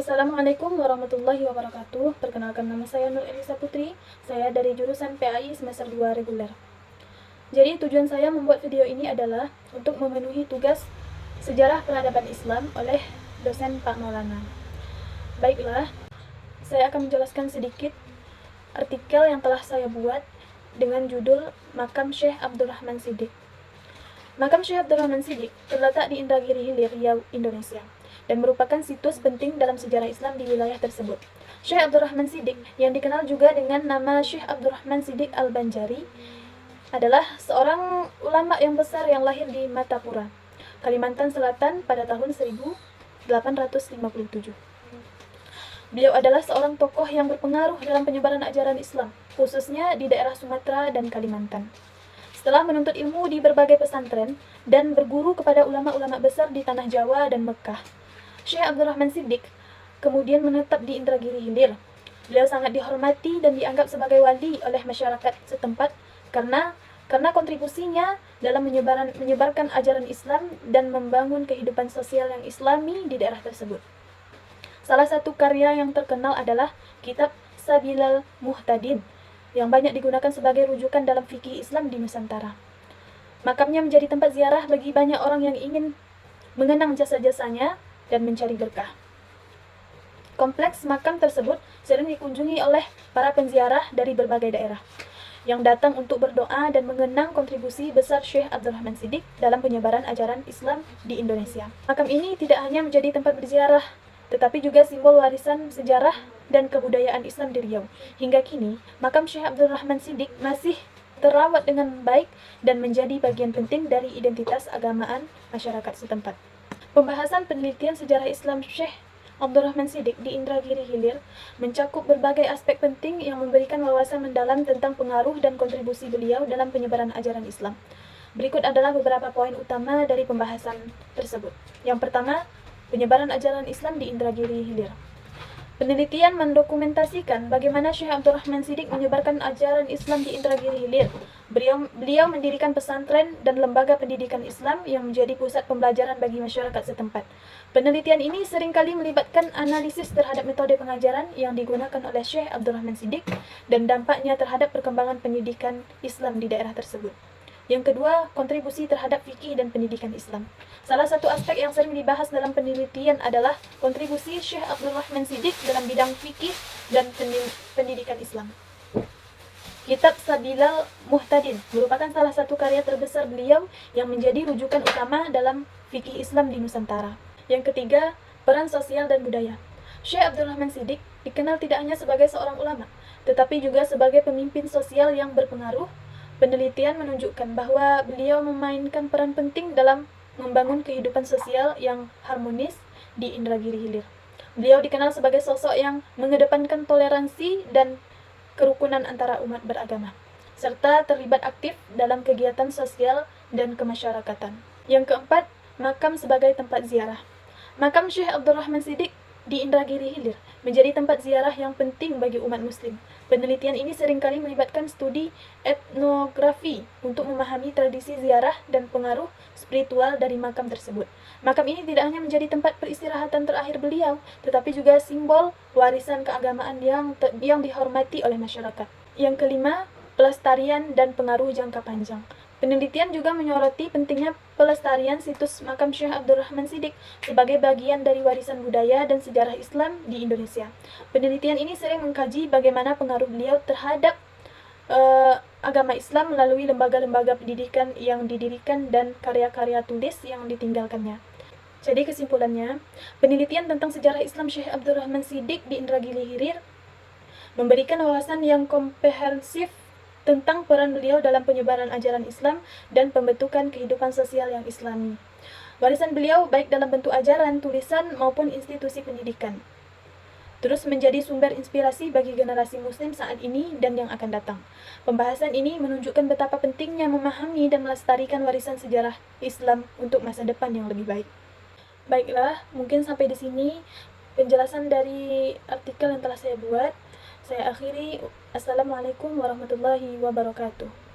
Assalamualaikum warahmatullahi wabarakatuh. Perkenalkan, nama saya Nur Elisa Putri. Saya dari jurusan PAI semester 2 reguler. Jadi tujuan saya membuat video ini adalah untuk memenuhi tugas sejarah peradaban Islam oleh dosen Pak Maulana. Baiklah, saya akan menjelaskan sedikit artikel yang telah saya buat dengan judul Makam Syekh Abdurrahman Siddiq. Makam Syekh Abdurrahman Siddiq terletak di Indragiri Hilir, Riau, Indonesia, dan merupakan situs penting dalam sejarah Islam di wilayah tersebut. Syekh Abdurrahman Siddiq, yang dikenal juga dengan nama Syekh Abdurrahman Siddiq Al-Banjari, adalah seorang ulama yang besar yang lahir di Matapura, Kalimantan Selatan pada tahun 1857. Beliau adalah seorang tokoh yang berpengaruh dalam penyebaran ajaran Islam, khususnya di daerah Sumatera dan Kalimantan. Setelah menuntut ilmu di berbagai pesantren dan berguru kepada ulama-ulama besar di tanah Jawa dan Mekah, Syekh Abdurrahman Siddiq kemudian menetap di Indragiri Hilir. Beliau sangat dihormati dan dianggap sebagai wali oleh masyarakat setempat karena kontribusinya dalam menyebarkan ajaran Islam dan membangun kehidupan sosial yang islami di daerah tersebut. Salah satu karya yang terkenal adalah kitab Sabilal Muhtadin, yang banyak digunakan sebagai rujukan dalam fikih Islam di Nusantara. Makamnya menjadi tempat ziarah bagi banyak orang yang ingin mengenang jasa-jasanya dan mencari berkah. Kompleks makam tersebut sering dikunjungi oleh para penziarah dari berbagai daerah yang datang untuk berdoa dan mengenang kontribusi besar Syekh Abdurrahman Siddiq dalam penyebaran ajaran Islam di Indonesia. Makam ini tidak hanya menjadi tempat berziarah, tetapi juga simbol warisan sejarah dan kebudayaan Islam di Riau. Hingga kini, makam Syekh Abdurrahman Siddiq masih terawat dengan baik dan menjadi bagian penting dari identitas agamaan masyarakat setempat. Pembahasan penelitian sejarah Islam Syekh Abdurrahman Siddiq di Indragiri Hilir mencakup berbagai aspek penting yang memberikan wawasan mendalam tentang pengaruh dan kontribusi beliau dalam penyebaran ajaran Islam. Berikut adalah beberapa poin utama dari pembahasan tersebut. Yang pertama, penyebaran ajaran Islam di Indragiri Hilir. Penelitian mendokumentasikan bagaimana Syekh Abdurrahman Siddiq menyebarkan ajaran Islam di Indragiri Hilir. Beliau mendirikan pesantren dan lembaga pendidikan Islam yang menjadi pusat pembelajaran bagi masyarakat setempat. Penelitian ini seringkali melibatkan analisis terhadap metode pengajaran yang digunakan oleh Syekh Abdurrahman Siddiq dan dampaknya terhadap perkembangan pendidikan Islam di daerah tersebut. Yang kedua, kontribusi terhadap fikih dan pendidikan Islam. Salah satu aspek yang sering dibahas dalam penelitian adalah kontribusi Syekh Abdurrahman Siddiq dalam bidang fikih dan pendidikan Islam. Kitab Sabilal Muhtadin merupakan salah satu karya terbesar beliau yang menjadi rujukan utama dalam fikih Islam di Nusantara. Yang ketiga, peran sosial dan budaya. Syekh Abdurrahman Siddiq dikenal tidak hanya sebagai seorang ulama, tetapi juga sebagai pemimpin sosial yang berpengaruh. Penelitian menunjukkan bahwa beliau memainkan peran penting dalam membangun kehidupan sosial yang harmonis di Indragiri Hilir. Beliau dikenal sebagai sosok yang mengedepankan toleransi dan kerukunan antara umat beragama, serta terlibat aktif dalam kegiatan sosial dan kemasyarakatan. Yang keempat, makam sebagai tempat ziarah. Makam Syekh Abdurrahman Siddiq di Indragiri Hilir menjadi tempat ziarah yang penting bagi umat muslim. Penelitian ini seringkali melibatkan studi etnografi untuk memahami tradisi ziarah dan pengaruh spiritual dari makam tersebut. Makam ini tidak hanya menjadi tempat peristirahatan terakhir beliau, tetapi juga simbol warisan keagamaan yang dihormati oleh masyarakat. Yang kelima, pelestarian dan pengaruh jangka panjang. Penelitian juga menyoroti pentingnya pelestarian situs makam Syekh Abdurrahman Siddiq sebagai bagian dari warisan budaya dan sejarah Islam di Indonesia. Penelitian ini sering mengkaji bagaimana pengaruh beliau terhadap agama Islam melalui lembaga-lembaga pendidikan yang didirikan dan karya-karya tulis yang ditinggalkannya. Jadi kesimpulannya, penelitian tentang sejarah Islam Syekh Abdurrahman Siddiq di Indragiri Hilir memberikan wawasan yang komprehensif tentang peran beliau dalam penyebaran ajaran Islam dan pembentukan kehidupan sosial yang islami. Warisan beliau baik dalam bentuk ajaran, tulisan, maupun institusi pendidikan terus menjadi sumber inspirasi bagi generasi muslim saat ini dan yang akan datang. Pembahasan ini menunjukkan betapa pentingnya memahami dan melestarikan warisan sejarah Islam untuk masa depan yang lebih baik. Baiklah, mungkin sampai di sini penjelasan dari artikel yang telah saya buat. Saya akhiri. Assalamualaikum warahmatullahi wabarakatuh.